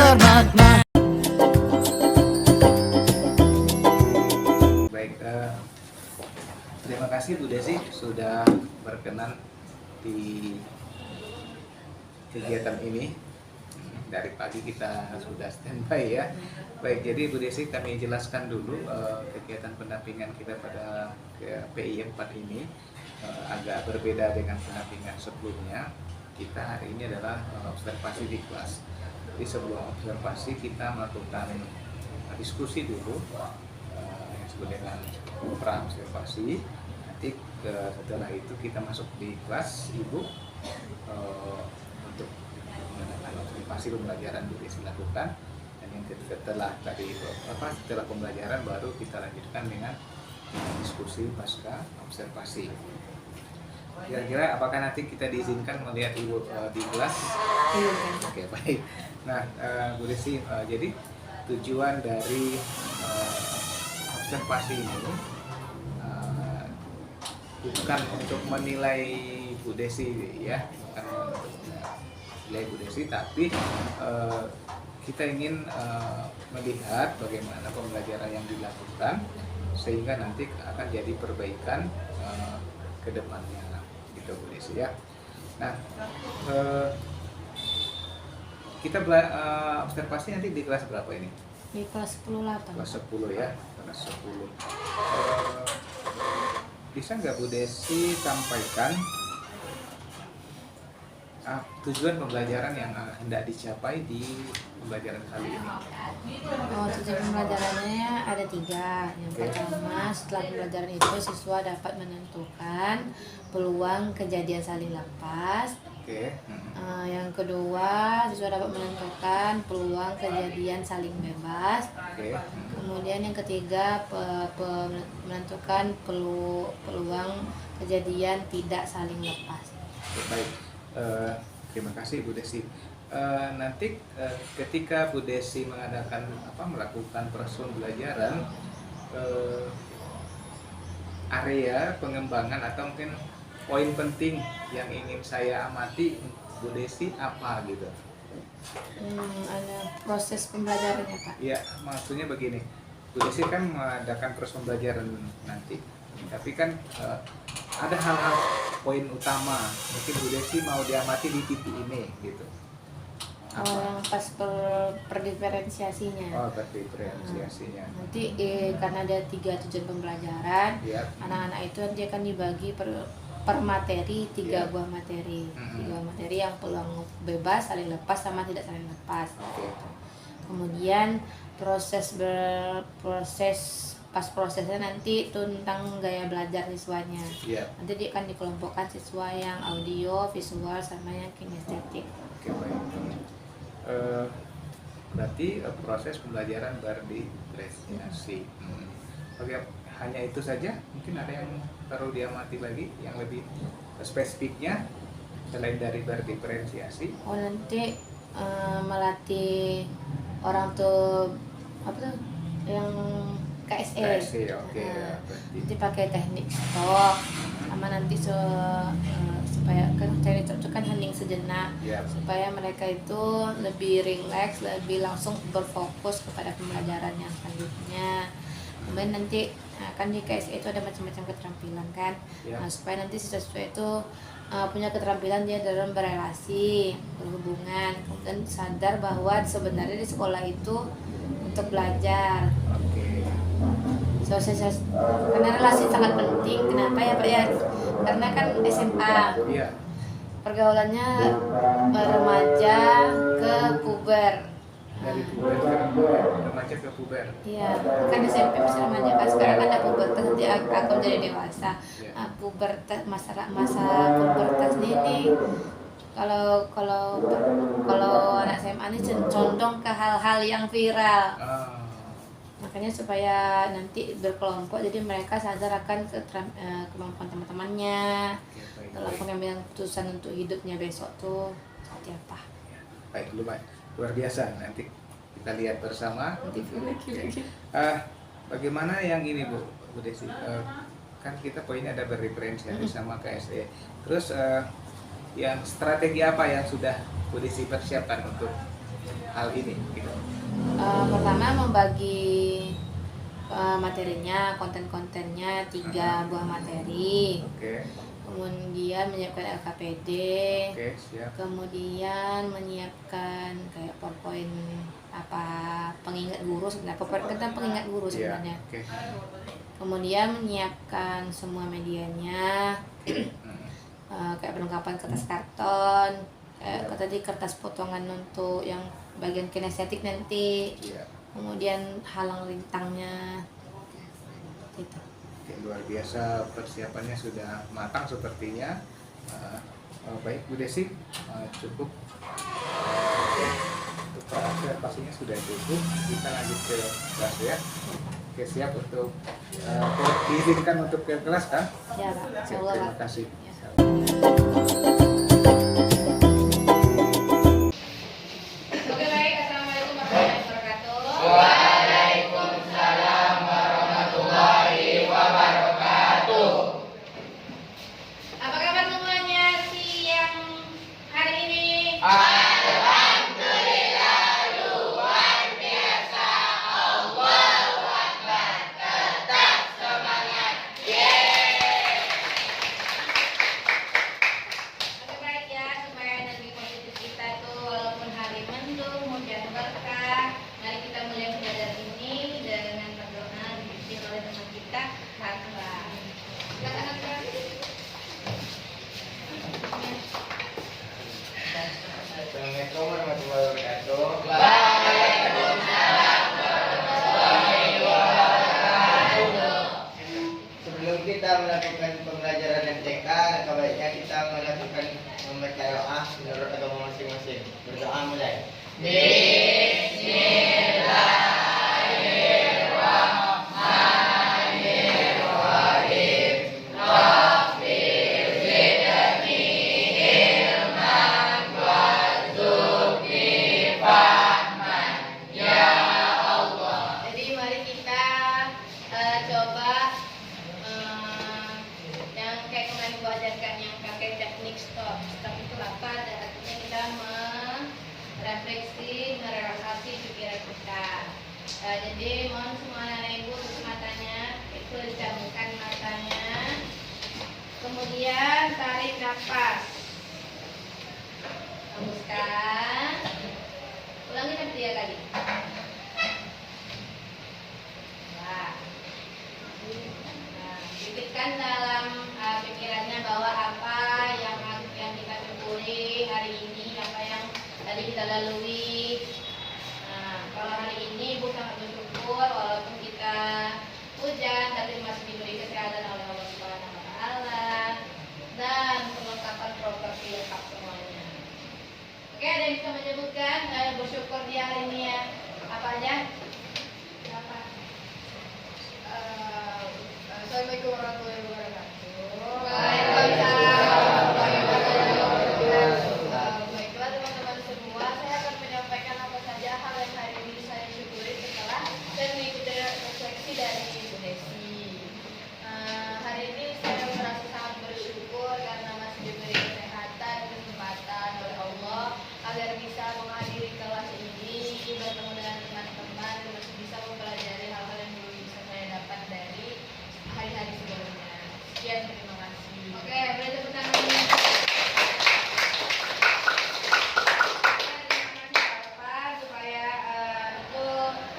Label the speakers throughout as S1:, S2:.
S1: bermakna.
S2: Baik, terima kasih Bu Desi sudah berkenan di kegiatan ini. Dari pagi kita sudah standby ya. Baik, jadi Bu Desi kami jelaskan dulu kegiatan pendampingan kita pada PI 4 ini agak berbeda dengan pendampingan sebelumnya. Kita hari ini adalah observasi di kelas. Jadi sebelum observasi kita melakukan diskusi dulu yang disebut dengan pra observasi. Nanti setelah itu kita masuk di kelas Ibu untuk melakukan observasi pembelajaran Bu Desi lakukan, dan yang setelah pembelajaran baru kita lanjutkan dengan diskusi pasca observasi. Kira-kira apakah nanti kita diizinkan melihat Ibu di kelas?
S3: Iya.
S2: Oke, baik. Nah, Bu Desi, jadi tujuan dari observasi ini bukan untuk menilai Bu Desi ya, bukan menilai Bu Desi, tapi kita ingin melihat bagaimana pembelajaran yang dilakukan sehingga nanti akan jadi perbaikan ke depannya gitu Bu Desi ya. Nah, kita observasi nanti di kelas berapa ini?
S3: Di kelas 10
S2: Kelas 10 ya, kelas 10. Bisa nggak Bu Desi sampaikan tujuan pembelajaran yang hendak dicapai di pembelajaran kali ini?
S3: Tujuan pembelajarannya ada 3. Yang pertama, setelah pembelajaran itu siswa dapat menentukan peluang kejadian saling lepas.
S2: Oke.
S3: Yang kedua, siswa dapat menentukan peluang kejadian saling bebas.
S2: Oke.
S3: Kemudian yang ketiga, menentukan peluang kejadian tidak saling lepas.
S2: Oke, baik. Terima kasih Bu Desi. Nanti ketika Bu Desi melakukan proses pembelajaran, area pengembangan atau mungkin poin penting yang ingin saya amati Bu Desi apa gitu?
S3: Ada proses pembelajarannya Pak.
S2: Ya, maksudnya begini, Bu Desi kan mengadakan proses pembelajaran nanti, tapi kan ada hal-hal poin utama mungkin Bu Desi mau diamati di titik ini gitu.
S3: Yang pas perdiferensiasinya.
S2: Perdiferensiasinya.
S3: Nanti karena ada 3 tujuan pembelajaran,
S2: Ya.
S3: anak-anak itu nanti akan dibagi per materi 3 buah materi. 3 materi yang peluang bebas, saling lepas sama tidak saling lepas.
S2: Oke.
S3: Kemudian prosesnya nanti tentang gaya belajar siswanya.
S2: Ya.
S3: Nanti dia akan dikelompokkan siswa yang audio, visual, sama yang kinestetik.
S2: Oke, baik. Berarti proses pembelajaran berdiferensiasi. Oke, hanya itu saja. Mungkin ada yang perlu diamati lagi yang lebih spesifiknya selain dari berdiferensiasi.
S3: Nanti melatih orang tuh yang KSE.
S2: KSE, oke.
S3: Nanti pakai teknik stop sama nanti supaya kan teknik stop itu kan hening sejenak, supaya mereka itu lebih rileks, lebih langsung berfokus kepada pembelajaran yang selanjutnya. Kemudian nanti kan di KSE itu ada macam-macam keterampilan kan, supaya nanti siswa-siswa itu punya keterampilan dia dalam berelasi, berhubungan, kemudian sadar bahwa sebenarnya di sekolah itu untuk belajar. Karena relasi sangat penting. Kenapa ya Pak ya? Karena kan SMA, pergaulannya remaja ke puber.
S2: Dari puber ke remaja ke puber.
S3: Iya, kan SMP masih remaja kan, sekarang kan ada pubertas, nanti akan jadi dewasa. Pubertas, masa pubertas ini kalau anak SMA ini condong ke hal-hal yang viral. Makanya supaya nanti berkelompok, jadi mereka sadar akan kemampuan teman-temannya dalam pengambilan keputusan untuk hidupnya besok tuh seperti apa.
S2: Baik, luar biasa. Nanti kita lihat bersama. Bagaimana yang ini Bu Desi? Kan kita poinnya ada berdiferensiasi sama KSE. Terus yang strategi apa yang sudah Bu Desi persiapkan untuk hal ini gitu?
S3: Pertama membagi materinya, konten-kontennya 3 buah materi.
S2: Oke.
S3: Kemudian menyiapkan LKPD.
S2: Oke, siap.
S3: Kemudian menyiapkan kayak PowerPoint pengingat guru sebenarnya. PowerPoint kan pengingat guru sebenarnya.
S2: Oke.
S3: Kemudian menyiapkan semua medianya. Kayak perlengkapan kertas karton, kayak tadi kertas potongan untuk yang bagian kinestetik nanti. Kemudian halang rintangnya gitu.
S2: Oke, luar biasa, persiapannya sudah matang sepertinya. Baik Bu Desi, cukup untuk observasinya sudah cukup, kita lanjut ke kelas ya. Oke, siap untuk diizinkan untuk ke kelas kan?
S3: Ya Pak,
S2: terima kasih.
S3: Oke baik, assalamualaikum warahmatullahi wabarakatuh.
S1: Waalaikumsalam warahmatullahi wabarakatuh.
S3: Apa kabar semuanya siang hari ini?
S1: Alhamdulillah luar biasa. Allahu Akbar. Tetap semangat.
S3: Oke baik ya, supaya energi positif kita itu walaupun hari mendung, hujan berkah, mari kita mulai belajar ini dengan berdoa dipimpin oleh teman kita Akbar. Silakan Akbar.
S1: Assalamualaikum warahmatullahi wabarakatuh.
S2: Waalaikumsalam
S1: warahmatullahi wabarakatuh. Sebelum kita melakukan pembelajaran MTK, alangkah baiknya kita melakukan membaca doa menurut agama masing-masing. Berdoa mulai.
S3: Jadi mari kita coba yang kayak kemarin gua ajarkan yang pakai teknik stop. Stop itu apa? Artinya kita merefleksi, merelaksasi pikiran kita. Jadi mohon semua anak ibu tutup matanya, itu dicamkan matanya. Kemudian tarik nafas. Hembuskan. Ulangi sampai 3 kali. Pikirkan dalam pikirannya bahwa apa yang kita syukuri hari ini, apa yang tadi kita lalui. Nah, kalau hari ini Ibu sangat bersyukur walaupun kita hujan tapi masih diberi kesehatan oleh Allah Subhanahu wa taala dan perlengkapan properti lengkap semuanya. Oke, ada yang bisa menyebutkan bersyukur di hari ini ya? Apa aja? Siapa? Assalamualaikum warahmatullahi wabarakatuh. Waalaikumsalam warahmatullahi wabarakatuh. Baiklah teman-teman semua, saya akan menyampaikan apa saja hal yang hari ini saya syukuri setelah saya mengikuti refleksi dari Bu Desi. Hari ini saya merasa sangat bersyukur karena masih diberi kesehatan dan kesempatan oleh Allah agar bisa menghadiri kelas ini, bertemu dengan teman-teman dan masih bisa mempelajari hal-hal yang belum bisa saya dapat dari hari-hari sebelumnya. Sekian, terima kasih. Oke, boleh tepuk tangan dulu. Supaya itu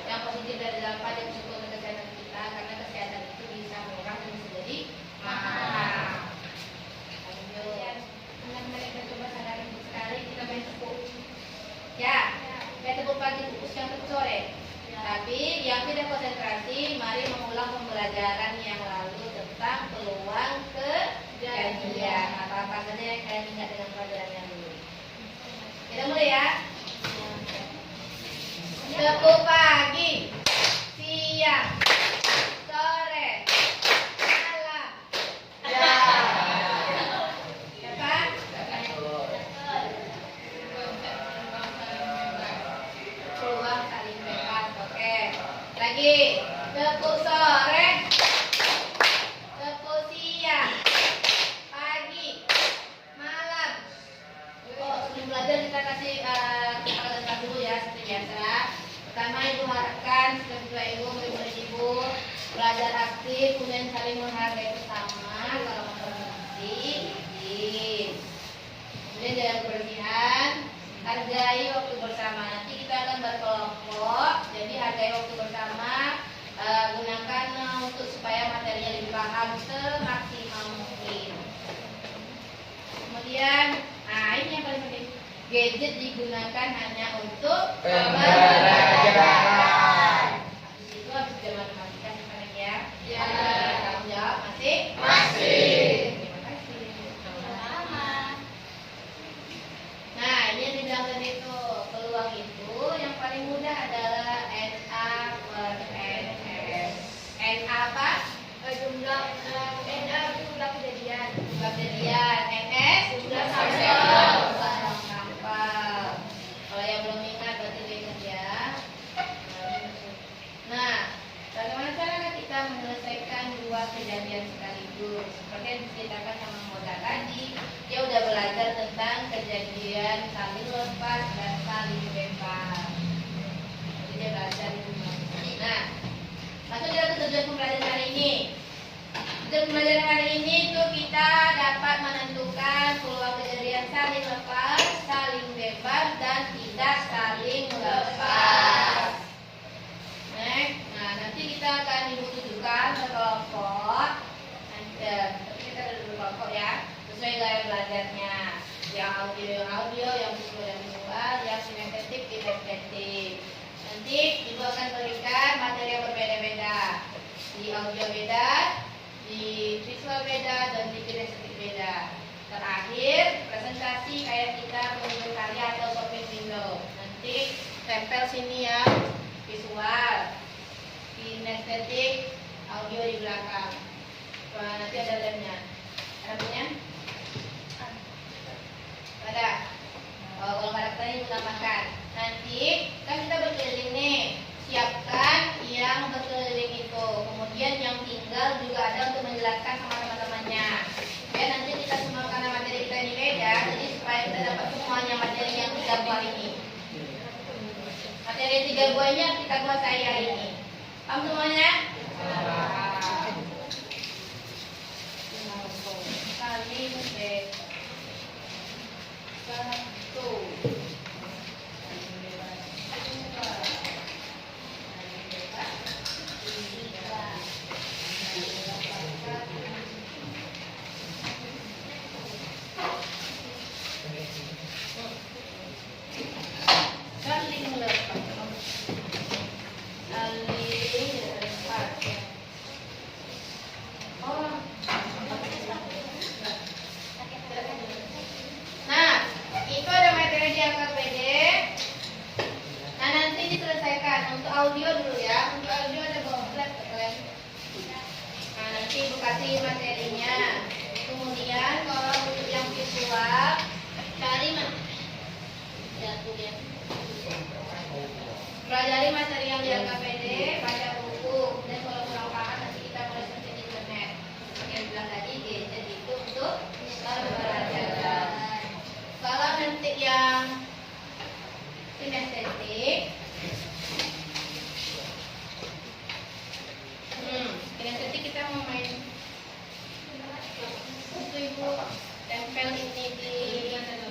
S3: yang positif dari dalam pada bersyukur untuk kesehatan kita, karena kesehatan itu bisa murah dan bisa jadi mahal. Lanjut. Teman-teman yang coba sadari sekali kita main tepuk. Ya, main tepuk pagi, tepuk siang, tepuk sore. Tapi yang tidak konsentrasi, mari mengulang pembelajaran yang lalu tentang peluang kejadian. Apa-apa saja yang kalian ingat dengan pelajaran yang dulu. Kita mulai ya. Tepuk pagi, siang, sore, malam. Ya. Siapa? Peluang saling bebas. Oke. Lagi. Tepuk sore, tepuk siang, pagi, malam. Oh, sebelum belajar kita kasih dulu ya. biasa. Pertama, Ibu harapkan kedua Ibu belajar aktif, kemudian saling menghargai bersama. Kalau mengkonsumsi, izin. Kemudian jaga kebersihan, hargai waktu bersama. Nanti kita akan berkelompok, jadi hargai waktu bersama. Gunakan untuk supaya materinya lebih paham semaksimal mungkin. Kemudian, ini yang paling penting. Gadget digunakan hanya untuk pembelajaran. Itu habis sudah matematika sekarang ya. Ya. Kamu jawab masih? Masih. Terima kasih. Sama-sama. Nah, ini yang dibilang tadi itu peluang itu yang paling mudah adalah NA per NS. NA apa? Jumlah NA jumlah kejadian. Jumlah kejadian. NS jumlah sampel. Kalau yang belum ingat berarti diingat ya. Nah, bagaimana cara kita menyelesaikan dua kejadian sekaligus? Seperti yang diceritakan sama Moda tadi, dia udah belajar tentang kejadian saling lepas dan saling bebas. Jadi dia belajar itu. Nah, masuk kita ke tujuan pembelajaran hari ini. Tujuan pembelajaran hari ini itu kita dapat menentukan peluang kejadian saling lepas, saling bebas, dan tidak saling lepas. Nah, nanti kita akan tunjukkan berkelompok. Tapi kita ada berkelompok ya, sesuai gaya belajarnya. Yang audio, yang visual, yang kinestetik, kinestetik. Nanti Ibu akan berikan materi yang berbeda-beda. Di audio beda, di visual beda, dan di kinestetik beda. Terakhir, presentasi kayak kita menunjuk karya atau copy window. Nanti tempel sini ya, visual, kinestetik, audio di belakang. Nanti ada lemnya. Ada punya? Ada. Kalau nggak ada petani menambahkan. Nanti kan kita berkeliling nih. Siapkan yang berkeliling itu. Kemudian yang tinggal juga ada untuk menjelaskan sama teman-temannya. Ya, nanti kita semua karena materi kita ini beda, jadi supaya kita dapat semuanya materi yang 3 buah ini. Materi 3 buahnya kita kuasai hari ini. Paham semuanya? Saling bebas. Satu. Saling lepas. Nah, itu ada materi di AKPD. Nah, nanti diselesaikan untuk audio dulu ya. Untuk audio ada booklet kalian. Nah, nanti Ibu kasih materinya. Kemudian kalau untuk yang visual, cari pelajari materi yang di AKPD, baca buku. Dan kalau kurang paham nanti kita mulai searching di internet. Yang bilang tadi gadget itu untuk pembelajaran. Kalau nanti yang kinestetik, kinestetik kita mau main itu Ibu tempel ini di adanya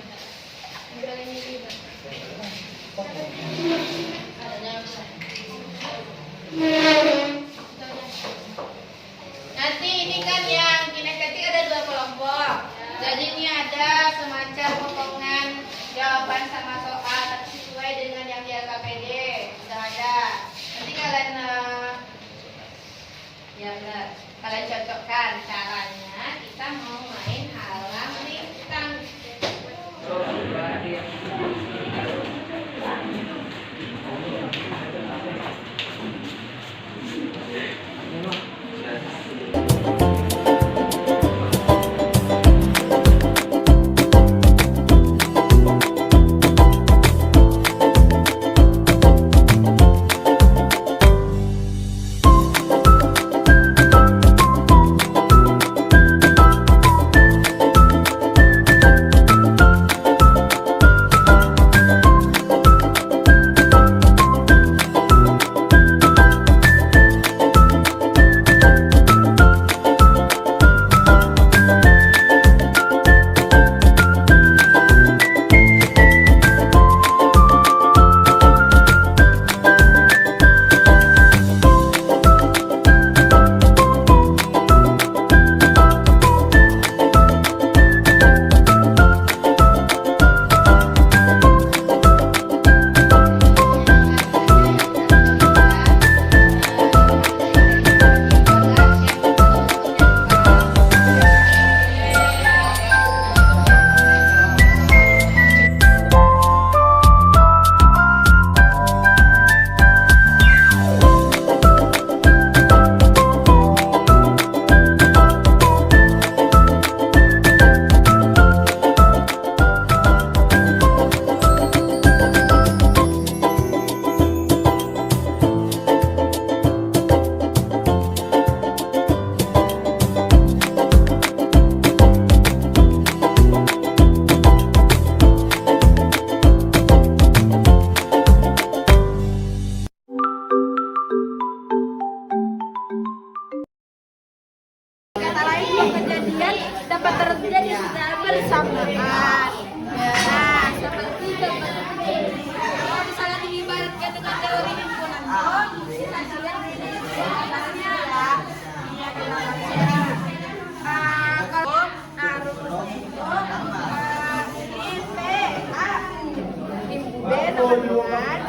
S4: dengan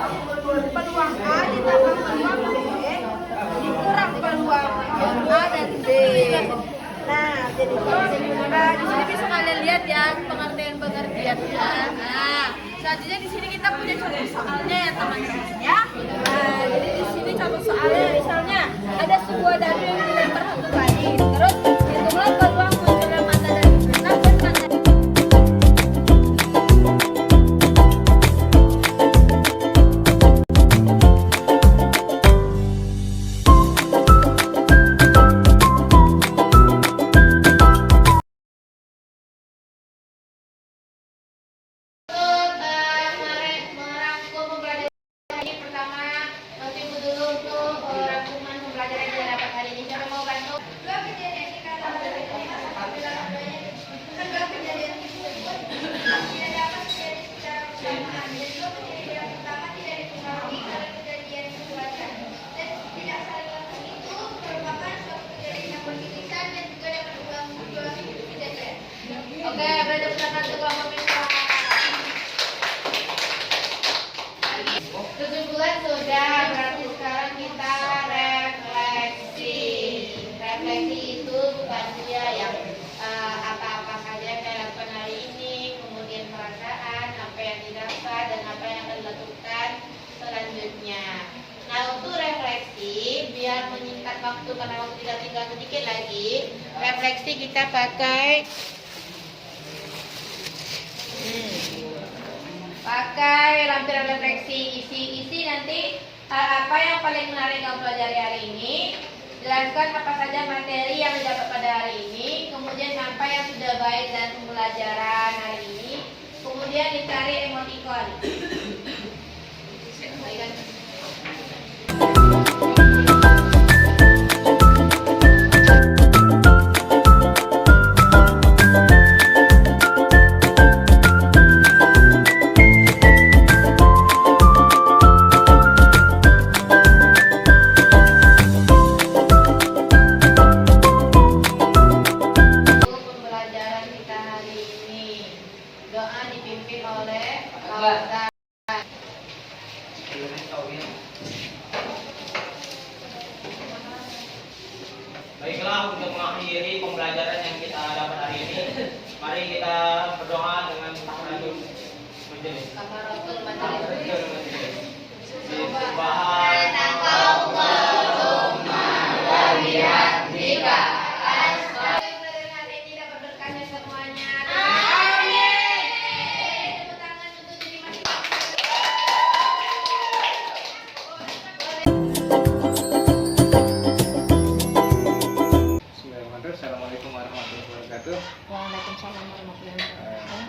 S4: peluang A ditambah peluang B dikurang peluang A dan B. Nah, jadi di sini bisa kalian lihat ya pengertiannya. Nah, selanjutnya di sini kita punya contoh soalnya ya teman-teman ya. Nah, jadi di sini contoh soalnya misalnya ada sebuah dadu yang dilempar satu kali. Terus hitunglah peluang munculnya mata dari benang dan mata.
S3: Merangkum pembelajaran ini pertama ibu dulu untuk rangkuman pembelajaran yang dapat hari ini. Siapa mau bantu? Dua kejadian di kantor kejadian itu tidak dapat terjadi secara bersamaan. Jadi dua kejadian yang pertama tidak dipengaruhi oleh kejadian keduanya dan tidak saling langsung itu merupakan suatu kejadian yang beririsan dan juga dapat berulang kejadian. Oke, berarti silakan untuk kelompok mitra. 7 bulan sudah, berarti sekarang kita refleksi. Refleksi itu bukan dia yang apa-apa saja yang saya lakukan hari ini, kemudian perasaan, apa yang didapat, dan apa yang akan dilakukan selanjutnya. Nah, untuk refleksi, biar menyingkat waktu karena waktu tidak tinggal sedikit lagi, refleksi kita pakai lampiran refleksi, isi nanti apa yang paling menarik kamu pelajari hari ini, jelaskan apa saja materi yang didapat pada hari ini, kemudian apa yang sudah baik dan pembelajaran hari ini, kemudian dicari emoticon. Baikkan. Pembelajaran kita hari ini, doa dipimpin oleh Pak Ustaz.
S5: Baiklah, untuk mengakhiri pembelajaran yang kita dapat hari ini, mari kita berdoa dengan tahayyul majelis.
S3: Kafaratul majelis.
S2: Bismillahirrahmanirrahim. Assalamualaikum warahmatullahi wabarakatuh.
S3: Waalaikumsalam warahmatullahi wabarakatuh.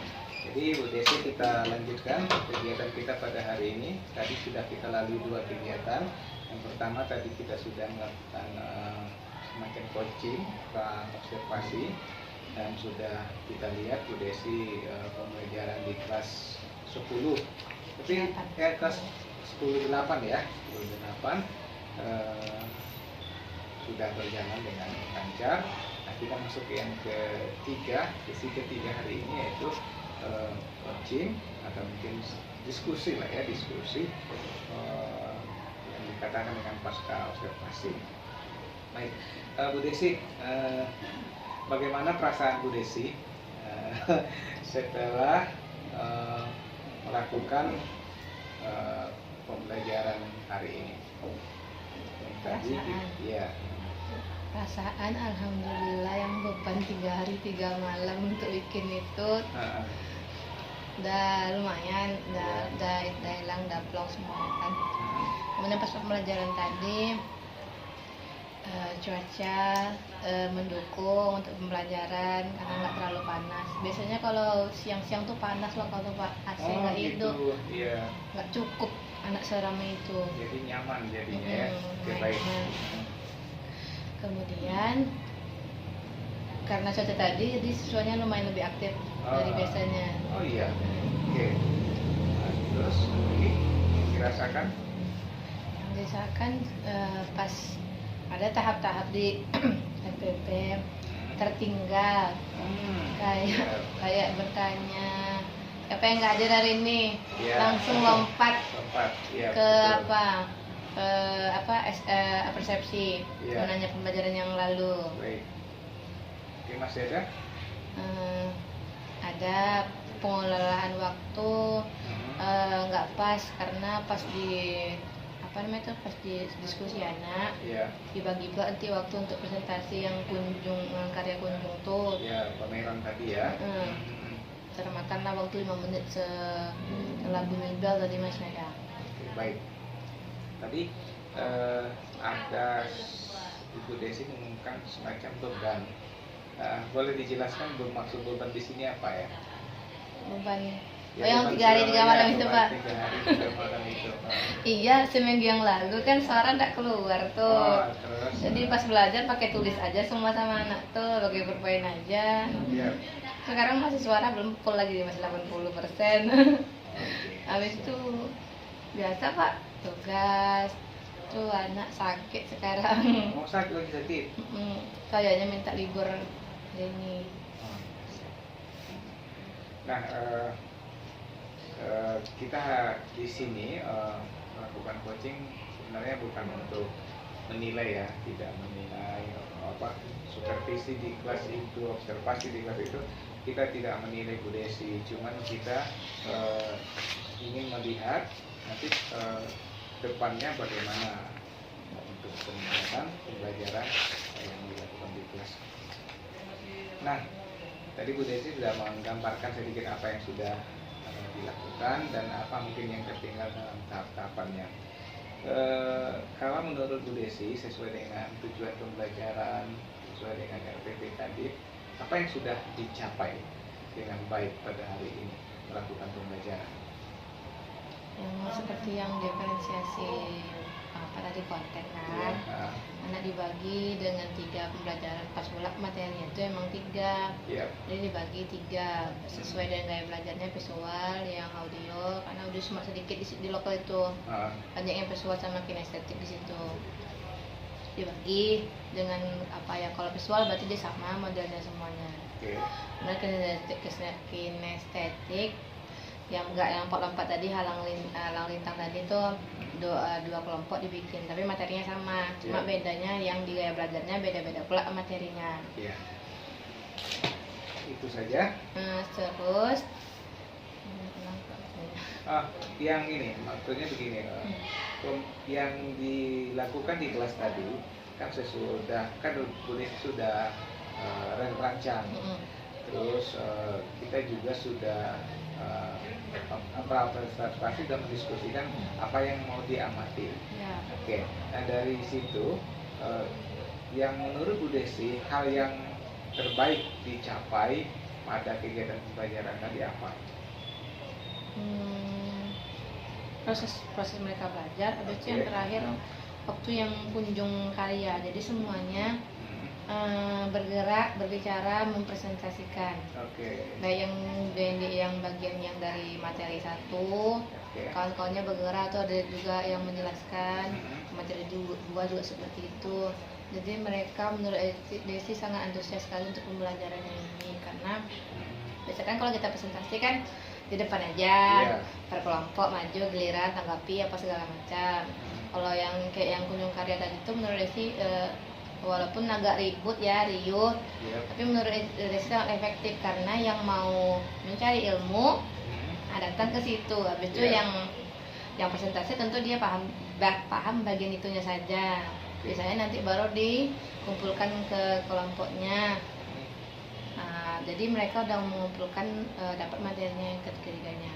S2: Jadi Bu Desi, kita lanjutkan kegiatan kita pada hari ini. Tadi sudah kita lalui 2 kegiatan. Yang pertama tadi kita sudah melakukan semacam coaching, observasi, dan sudah kita lihat Bu Desi pembelajaran di kelas 10. Tapi kelas 10-8 ya, 10-8 sudah berjalan dengan lancar. Nah, kita masuk ke yang ketiga, sesi ketiga hari ini yaitu coaching atau mungkin diskusi lah ya, diskusi yang dikatakan dengan pasca observasi. Baik, Bu Desi, bagaimana perasaan Bu Desi setelah melakukan pembelajaran hari ini? Tadi, ya.
S3: Perasaan alhamdulillah yang beban 3 hari 3 malam untuk bikin itu udah lumayan, udah hilang, udah plong semuanya kan. Kemudian pas pembelajaran tadi cuaca mendukung untuk pembelajaran karena nggak terlalu panas. Biasanya kalau siang-siang tuh panas loh kalau AC nggak hidup,
S2: Iya.
S3: nggak cukup anak seramai itu.
S2: Jadi nyaman jadinya ya. Oke, baik.
S3: Kemudian karena cuaca tadi, jadi siswanya lumayan lebih aktif dari biasanya.
S2: Oh iya. Oke. Nah, terus ini dirasakan?
S3: Yang dirasakan pas ada tahap-tahap di FPP tertinggal, kayak bertanya apa yang nggak ajar hari ini,
S2: Iya.
S3: langsung lompat
S2: Iya,
S3: ke
S2: betul.
S3: persepsi,
S2: Iya.
S3: menanya pembelajaran yang lalu.
S2: Baik. Oke, masih ada?
S3: Eh, ada pengelolaan waktu nggak pas karena pas di apa namanya itu pas di diskusi anak
S2: Iya.
S3: dibagi pula nanti waktu untuk presentasi yang karya kunjung tuh
S2: Ya, pameran tadi ya.
S3: termakanlah waktu 5 menit setelah bunyi bel tadi mas ya.
S2: Oke, baik. Tadi ada Ibu Desi mengumumkan semacam beban. Boleh dijelaskan bermaksud beban di sini apa ya?
S3: Beban
S2: Ya,
S3: yang
S2: beban
S3: 3 hari 3 malam
S2: Surabaya,
S3: itu
S2: beban
S3: pak.
S2: 3 hari 3 malam itu, Pak.
S3: Iya, seminggu yang lalu kan suara nggak keluar tuh.
S2: Oh, terus.
S3: Jadi pas belajar pakai tulis aja semua sama anak tuh, lagi bermain aja.
S2: Iya.
S3: Sekarang masih suara belum full lagi, masih 80%.
S2: Oke.
S3: Habis itu biasa pak, tugas. Tuh anak sakit sekarang.
S2: Mau sakit lagi sakit.
S3: Kayaknya minta libur hari ini.
S2: Nah, kita di sini melakukan coaching sebenarnya bukan untuk menilai ya, tidak menilai apa supervisi di kelas itu, observasi di kelas itu, kita tidak menilai Bu Desi, cuman kita ingin melihat nanti depannya bagaimana untuk peningkatan pembelajaran yang dilakukan di kelas. Nah, tadi Bu Desi sudah menggambarkan sedikit apa yang sudah dilakukan dan apa mungkin yang tertinggal dalam tahap-tahapannya. Kalau menurut Bu Desi sesuai dengan tujuan pembelajaran, sesuai dengan RPP tadi, apa yang sudah dicapai dengan baik pada hari ini melakukan pembelajaran?
S3: Yang seperti yang diferensiasi apa tadi konten kan, anak dibagi dengan 3 pembelajaran pas pula materinya itu emang 3.
S2: Iya.
S3: Jadi dibagi 3 sesuai dengan gaya belajarnya, visual, yang audio, karena audio cuma sedikit di lokal itu, banyak yang visual sama kinestetik di situ. Dibagi dengan apa ya, kalau visual berarti dia sama modelnya semuanya.
S2: Oke.
S3: Nah kinestetik yang enggak yang lompat tadi halang lintang tadi tuh 2 kelompok dibikin, tapi materinya sama, cuma bedanya yang di gaya belajarnya beda-beda pula materinya.
S2: Iya. Itu saja.
S3: Terus
S2: Yang ini maksudnya begini, yang dilakukan di kelas tadi kan sesudah kan Bu Desi sudah rancang, terus kita juga sudah observasi dan mendiskusikan apa yang mau diamati.
S3: ya,
S2: Oke, nah dari situ yang menurut Bu Desi hal yang terbaik dicapai pada kegiatan pembelajaran tadi apa?
S3: proses mereka belajar. Habis itu yang terakhir waktu yang kunjung karya, jadi semuanya bergerak, berbicara, mempresentasikan. Baik yang bagian yang dari materi 1, kawan-kawannya bergerak, atau ada juga yang menjelaskan materi 2 juga seperti itu. Jadi mereka menurut Desi sangat antusias sekali untuk pembelajaran ini, karena biasanya kan kalau kita presentasi kan di depan aja, per kelompok maju, giliran tanggapi apa segala macam. Kalau yang kayak yang kunjung karya tadi itu menurut Desi walaupun agak ribut ya, riuh, tapi menurut Desi sangat efektif karena yang mau mencari ilmu datang ke situ. Habis itu yang presentasi tentu dia paham bagian itunya saja. Biasanya nanti baru dikumpulkan ke kelompoknya. Jadi mereka udah mengumpulkan dapat materinya yang ketiganya.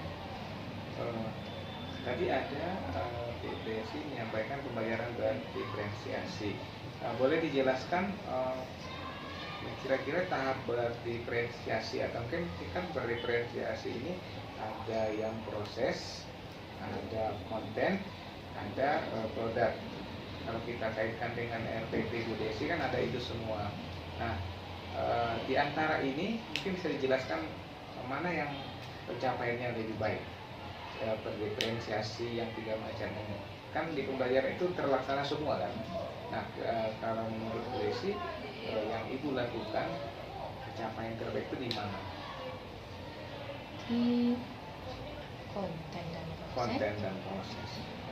S2: Tadi ada Bu Desi menyampaikan pembelajaran dan diferensiasi. Boleh dijelaskan kira-kira tahap berdiferensiasi atau mungkin kan berdiferensiasi ini ada yang proses, ada konten, ada produk. Kalau kita kaitkan dengan RPP Bu Desi kan ada itu semua. Nah, di antara ini mungkin bisa dijelaskan mana yang pencapaiannya lebih baik, berdiferensiasi yang 3 macam ini. Kan di pembelajaran itu terlaksana semua kan. Nah, kalau menurut Bu Desi yang Ibu lakukan pencapaian terbaik itu di mana?
S3: konten dan proses.
S2: konten dan proses.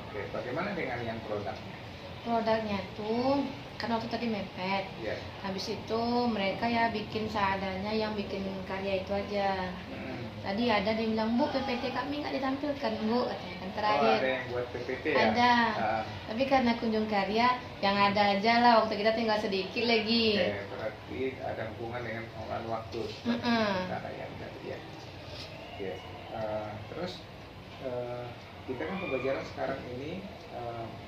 S2: Oke, bagaimana dengan yang produknya?
S3: Produknya tuh kan waktu tadi mepet.
S2: Ya.
S3: Habis itu mereka ya bikin seadanya, yang bikin karya itu aja. Tadi ada yang bilang, Bu, PPT kami nggak ditampilkan, Bu, katanya kan terakhir.
S2: Oh, ada yang buat PPT ya?
S3: Ada.
S2: Ah,
S3: Tapi karena kunjung karya yang ada aja lah, waktu kita tinggal sedikit lagi.
S2: Oke, berarti ada hubungan dengan pengelolaan waktu. Cara yang tadi ya. Oke, terus kita kan pembelajaran sekarang ini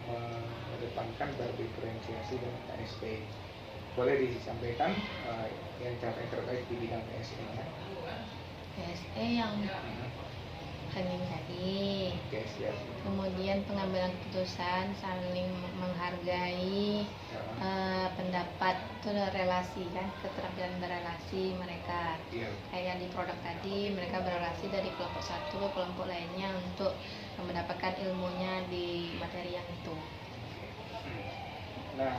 S2: mengedepankan berdiferensiasi dengan KSP. Boleh disampaikan yang capaian terbaik di bidang KSP-nya?
S3: PSE yang hening tadi.
S2: Oke, siap.
S3: Kemudian pengambilan keputusan, saling menghargai pendapat, itu relasi kan, keterampilan berelasi mereka.
S2: Iya.
S3: Kayak di produk tadi, mereka berelasi dari kelompok satu ke kelompok lainnya untuk mendapatkan ilmunya di materi yang itu.
S2: Nah,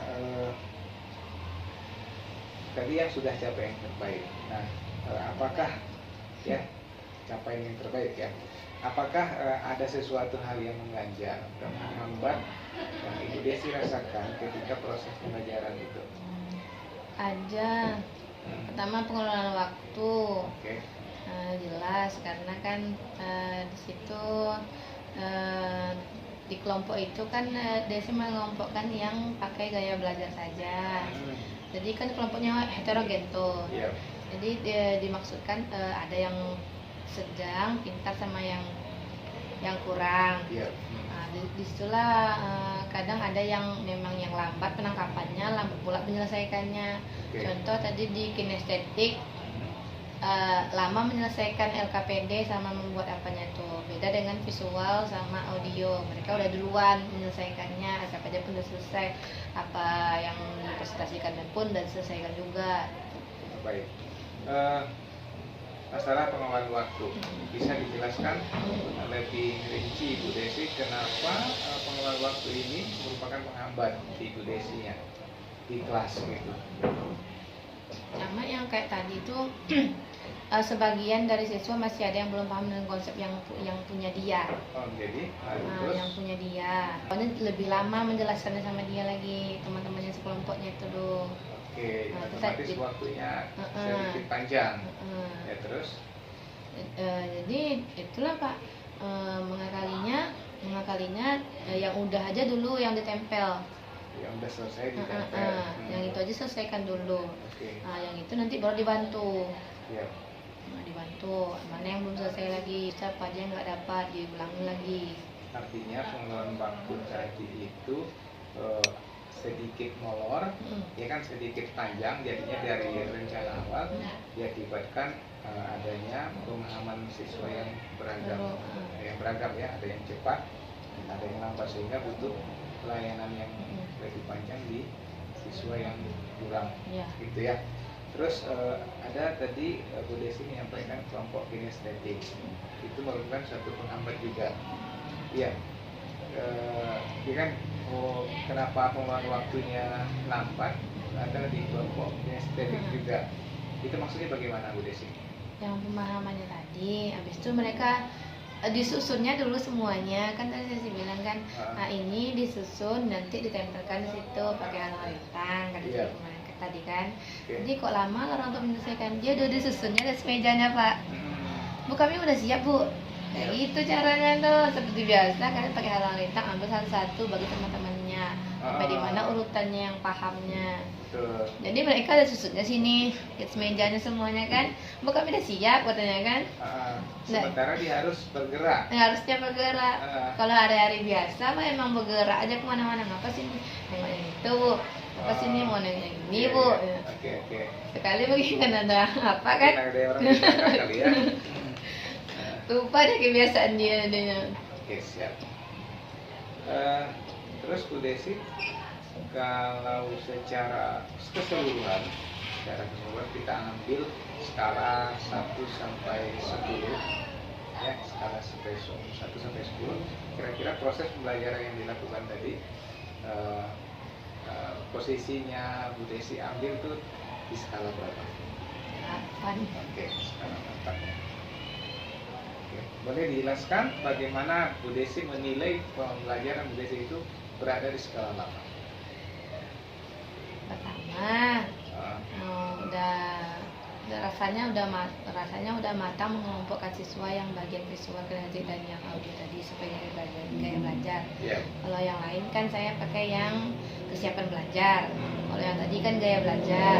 S2: tadi yang sudah capaian terbaik. Nah, apakah ya capaian yang terbaik ya? Apakah ada sesuatu hal yang mengganjal atau menghambat yang Ibu Desi rasakan ketika proses pembelajaran itu?
S3: Ada. Pertama pengelolaan waktu.
S2: Oke.
S3: Jelas karena kan di situ di kelompok itu kan Desi mengelompokkan yang pakai gaya belajar saja. Jadi kan kelompoknya heterogen tuh.
S2: Iya.
S3: Jadi dimaksudkan ada yang sedang, pintar sama yang kurang.
S2: Iya.
S3: Nah, disitulah kadang ada yang memang yang lambat penangkapannya, lambat pula menyelesaikannya.
S2: Oke.
S3: Contoh tadi di kinestetik lama menyelesaikan LKPD sama membuat apanya tuh. Beda dengan visual sama audio. Mereka udah duluan menyelesaikannya, LKPD pun udah selesai. Apa yang dipresentasikan pun udah diselesaikan juga.
S2: Baik. Masalah pengelolaan waktu, bisa dijelaskan lebih rinci Ibu Desi kenapa pengelolaan waktu ini merupakan penghambat di Ibu Desinya di kelas gitu?
S3: Sama yang kayak tadi itu sebagian dari siswa masih ada yang belum paham dengan konsep yang punya dia.
S2: Oh, jadi
S3: Nah, yang punya dia. Pokoknya lebih lama menjelaskannya sama dia lagi, teman-temannya sekelompoknya itu dulu.
S2: Oke,
S3: Nah,
S2: otomatis waktunya sedikit panjang. Ya terus?
S3: Jadi itulah Pak, mengakalinya yang udah aja dulu yang ditempel.
S2: Yang udah selesai ditempel.
S3: Yang itu aja selesaikan dulu.
S2: Oke.
S3: Nah, yang itu nanti baru dibantu.
S2: Ya.
S3: Nah, dibantu. Mana yang belum selesai lagi, siapa aja yang nggak dapat, diulangi lagi.
S2: Artinya pengelolaan waktu tadi itu sedikit molor, ya kan sedikit panjang, jadinya dari rencana awal diakibatkan adanya pemahaman siswa yang beragam, ya, ada yang cepat, ada yang lambat sehingga butuh pelayanan yang lebih panjang di siswa yang kurang, gitu ya. Terus ada tadi Bu Desi menyampaikan kelompok kinestetik itu merupakan satu penghambat juga, ya. Ya kan, kenapa pengelolaan waktunya lambat ada di kelompok kinestetik juga, itu maksudnya bagaimana Bu Desi?
S3: Yang pemahamannya tadi, habis itu mereka disusunnya dulu semuanya kan tadi saya bilang kan, nah ini disusun nanti ditempelkan di situ pakai halang rintang kan kemarin tadi kan. Jadi kok lama orang untuk menyelesaikan, dia udah disusunnya di mejanya Pak. Bu kami udah siap Bu. Kayak gitu caranya tuh, seperti biasa kalian pakai halang rintang ambil satu-satu bagi teman-temannya sampai di mana urutannya yang pahamnya.
S2: Betul.
S3: Jadi mereka ada susutnya sini, hits mejanya semuanya kan. Bu kami udah siap katanya kan.
S2: Sementara dia harus bergerak.
S3: Harusnya bergerak. Kalau hari-hari biasa mah emang bergerak aja kemana-mana. Ngapa sih nengok yang itu Bu? Apa sih ini mau nengok yang ini Bu?
S2: Oke.
S3: Sekali begini kan ada apa kan?
S2: Ada orang disangka kali ya.
S3: Lupa deh kebiasaan dia adanya.
S2: Oke, siap. Terus Bu Desi, kalau secara keseluruhan kita ambil skala 1 sampai 10 ya, skala 1 sampai 10, kira-kira proses pembelajaran yang dilakukan tadi posisinya Bu Desi ambil tuh di skala berapa?
S3: 8.
S2: Oke, skala 4 ya. Oke. Boleh dijelaskan bagaimana Bu Desi menilai pembelajaran Bu Desi itu berada di skala 8?
S3: Pertama,
S2: Ah,
S3: udah rasanya udah matang mengelompokkan siswa yang bagian visual, kinesis dan yang audio tadi supaya gaya belajar.
S2: ya.
S3: Kalau yang lain kan saya pakai yang kesiapan belajar. Kalau yang tadi kan gaya belajar.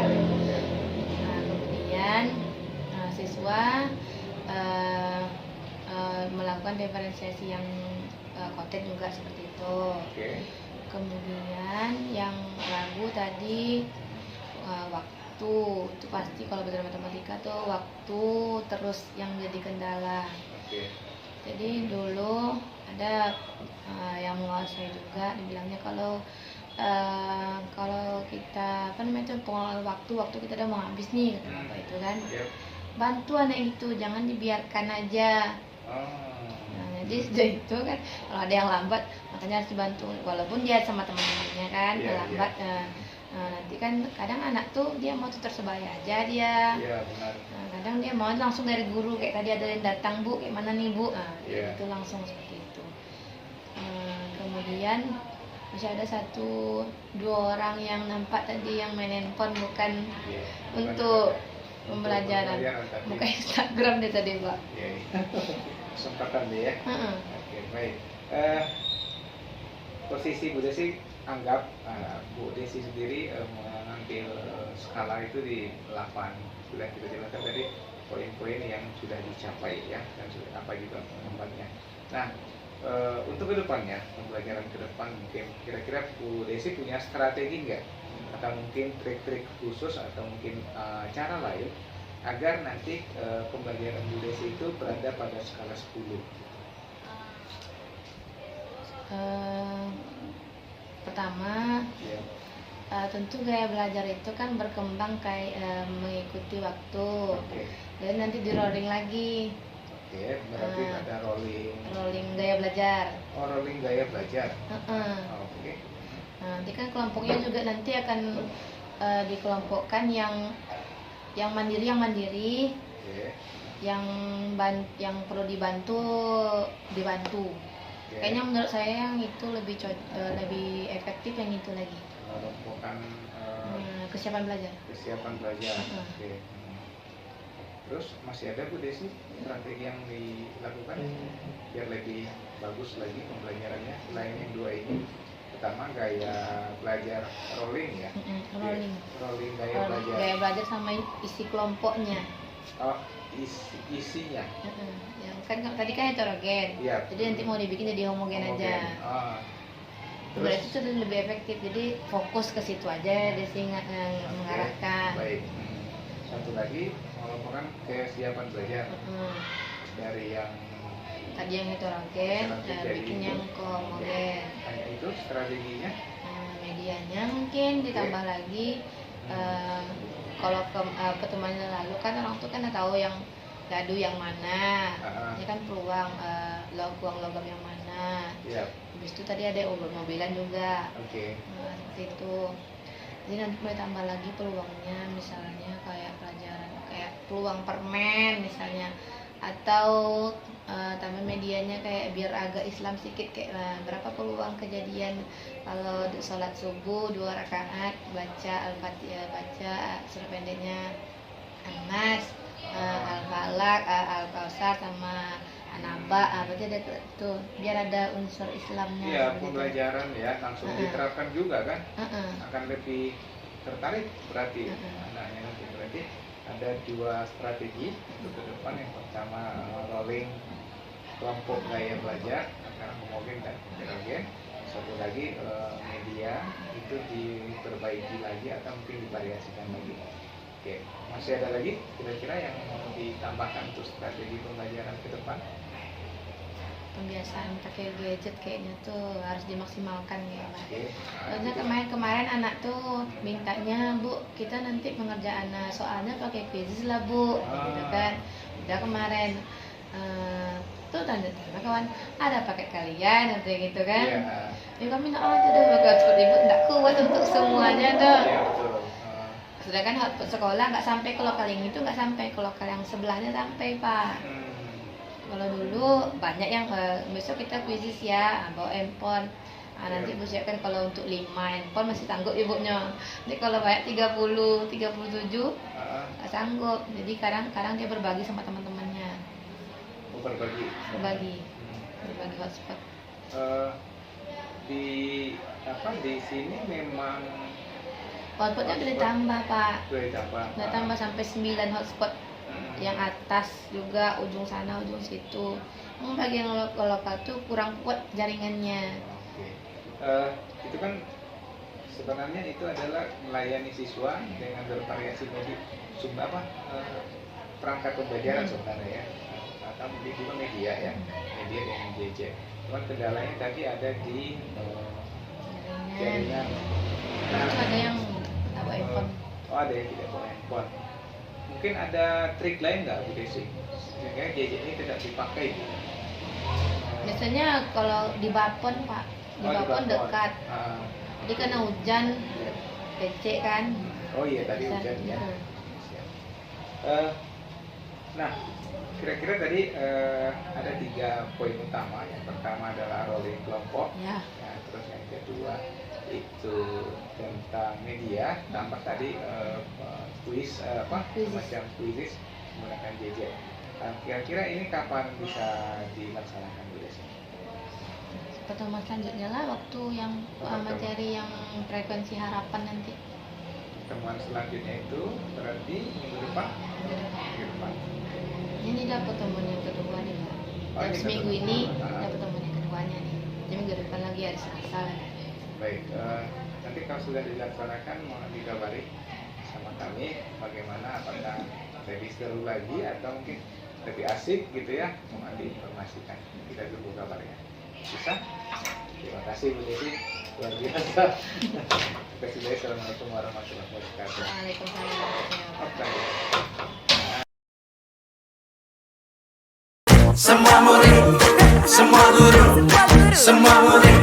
S3: Nah, kemudian siswa melakukan diferensiasi yang konten juga seperti itu.
S2: Oke.
S3: Kemudian yang ragu tadi waktu itu pasti kalau belajar matematika tuh waktu terus yang jadi kendala.
S2: Oke.
S3: Jadi dulu ada yang menguasai juga dibilangnya kalau kita apa namanya itu pengelolaan waktu kita udah mau habis nih kata bapak itu kan,
S2: Ya.
S3: bantu anak itu jangan dibiarkan aja.
S2: Oh.
S3: Nah, jadi sudah itu kan kalau ada yang lambat makanya harus dibantu walaupun dia sama teman-temannya kan
S2: Iya,
S3: lambat. Nanti kan kadang anak tuh dia mau tutor sebaya aja dia.
S2: Iya, benar.
S3: Nah, kadang dia mau langsung dari guru kayak tadi ada yang datang bu kayak mana nih bu,
S2: Iya.
S3: itu langsung seperti itu. Kemudian masih ada 1-2 orang yang nampak tadi yang main handphone bukan
S2: Iya.
S3: untuk
S2: Untuk
S3: pembelajaran,
S2: tadi.
S3: bukan Instagram deh tadi pak.
S2: Iya. Kesempatan deh ya.
S3: Heeh.
S2: Oke, baik. Posisi Bu Desi anggap Bu Desi sendiri mengambil skala itu di 8. Sudah kita jelaskan tadi poin-poin yang sudah dicapai ya dan sudah apa juga pengembangannya. Nah, untuk kedepannya pembelajaran ke depan mungkin kira-kira Bu Desi punya strategi nggak? Atau mungkin trik-trik khusus atau mungkin cara lain agar nanti pembelajaran Bu Desi itu berada pada skala 10.
S3: Pertama
S2: Ya.
S3: tentu gaya belajar itu kan berkembang kayak mengikuti waktu.
S2: Oke.
S3: Dan nanti di rolling lagi,
S2: Oke, berarti ada
S3: rolling gaya belajar.
S2: rolling gaya belajar.
S3: Heeh.
S2: Oke.
S3: Nah, nanti kan kelompoknya juga nanti akan dikelompokkan yang mandiri,
S2: Oke.
S3: yang perlu dibantu.
S2: Oke.
S3: Kayaknya menurut saya yang itu lebih efektif yang itu lagi.
S2: Mengumpulkan
S3: Kesiapan belajar.
S2: kesiapan belajar.
S3: Heeh.
S2: Oke. Terus masih ada Bu Desi strategi yang dilakukan biar lebih bagus lagi pembelajarannya selain yang dua ini? Pertama gaya belajar rolling ya.
S3: Rolling.
S2: Rolling gaya belajar.
S3: Gaya belajar sama isi kelompoknya.
S2: Oh, isinya.
S3: Yang kan tadi kan heterogen.
S2: Iya.
S3: Jadi nanti mau dibikin jadi homogen aja.
S2: Ah.
S3: Berarti itu lebih efektif. Jadi fokus ke situ aja dia sih mengarahkan.
S2: Baik. Satu lagi mengelompokkan kesiapan belajar dari yang
S3: Tadi yang heterogen,
S2: Heterogen
S3: bikin
S2: jadi
S3: yang homogen.
S2: hanya itu strateginya.
S3: Medianya mungkin ditambah lagi. Kalau pertemuan yang lalu kan orang tuh kan tahu yang gaduh yang mana, ini kan peluang logam yang mana.
S2: Iya.
S3: Habis itu tadi ada mobil-mobilan juga.
S2: Oke.
S3: Seperti itu. Jadi nanti boleh tambah lagi peluangnya, misalnya kayak pelajaran kayak peluang permen misalnya, atau tambah medianya kayak biar agak Islam sedikit kayak berapa peluang kejadian kalau sholat subuh 2 rakaat baca Al-Fatihah, baca surah pendeknya An-Nas, Al-Falaq, Al-Kausar sama An-Naba, berarti ada tuh biar ada unsur Islamnya.
S2: Iya,
S3: seperti itu.
S2: pembelajaran ya langsung diterapkan juga kan,
S3: Heeh.
S2: akan lebih tertarik berarti anaknya nanti. Berarti ada 2 strategi untuk ke depan. Yang pertama rolling kelompok gaya belajar antara homogen dan heterogen. Satu lagi media itu diperbaiki lagi atau mungkin divariasikan lagi. Oke, masih ada lagi kira-kira yang mau ditambahkan untuk strategi pembelajaran ke depan?
S3: Pembiasaan pakai gadget kayaknya tuh harus dimaksimalkan ya Pak.
S2: Oke.
S3: Soalnya kemarin anak tuh mintanya, Bu, kita nanti pengerjaan soalnya pakai quiz lah Bu, gitu kan. Udah kemarin tuh tanda kawan ada pakai kalian nanti gitu kan.
S2: Iya.
S3: Ya kami nak ada dah bakal seperti ibu tidak kuat untuk semuanya tuh.
S2: Iya, betul.
S3: Sedangkan output sekolah nggak sampai ke lokal yang itu, nggak sampai ke lokal yang sebelahnya sampai Pak. Kalau dulu banyak yang besok kita kuisis ya, bawa handphone. Nanti ibu siapkan kalau untuk 5 handphone masih sanggup ibunya. Jadi kalau banyak 30, 37 nggak sanggup. Jadi kadang dia berbagi sama teman-temannya.
S2: Berbagi.
S3: Berbagi hotspot.
S2: Di sini memang
S3: Hotspotnya boleh tambah Pak.
S2: boleh tambah.
S3: Boleh tambah sampai 9 hotspot. Yang atas juga, ujung sana, ujung situ. Bagian lokal tuh kurang kuat jaringannya.
S2: Itu kan sebenarnya itu adalah melayani siswa dengan bervariasi perangkat pembelajaran sebenarnya ya, atau mungkin juga media ya, media dengan gadget. Cuman kendalanya tadi ada di jaringan.
S3: Ada yang tak bawa handphone.
S2: Ada yang tidak bawa handphone. Mungkin ada trik lain nggak Bu Desi sehingga gadget ini tidak dipakai?
S3: Biasanya kalau di balkon Pak. Di balkon dekat. Jadi karena hujan, becek kan.
S2: Oh iya tadi hujan ya. Nah, kira-kira tadi ada 3 poin utama. Yang pertama adalah rolling kelompok.
S3: Ya.
S2: Nah, terus yang kedua itu tentang media, tambah tadi kuis semacam kuisis menggunakan gadget. Nah, kira-kira ini kapan bisa dilaksanakan Bu Desi?
S3: Pertemuan selanjutnya lah waktu yang materi yang frekuensi harapan nanti.
S2: Pertemuan selanjutnya itu berarti minggu depan? Minggu depan.
S3: Ini udah pertemuan yang kedua nih Pak. Dan
S2: ini
S3: seminggu
S2: kedua.
S3: ini udah pertemuan yang keduanya nih. Jadi minggu depan lagi hari Selasa.
S2: Baik, nanti kalau sudah dilaksanakan mohon dikabari sama kami bagaimana, apakah lebih seru lagi atau mungkin lebih asik gitu ya, mohon diinformasikan, kita tunggu kabarnya. Bisa? Terima kasih Bu Desi, luar biasa. Terima kasih. Assalamualaikum warahmatullahi wabarakatuh.
S3: Waalaikumsalam.
S2: Oke.
S6: Semua murid, semua guru, semua murid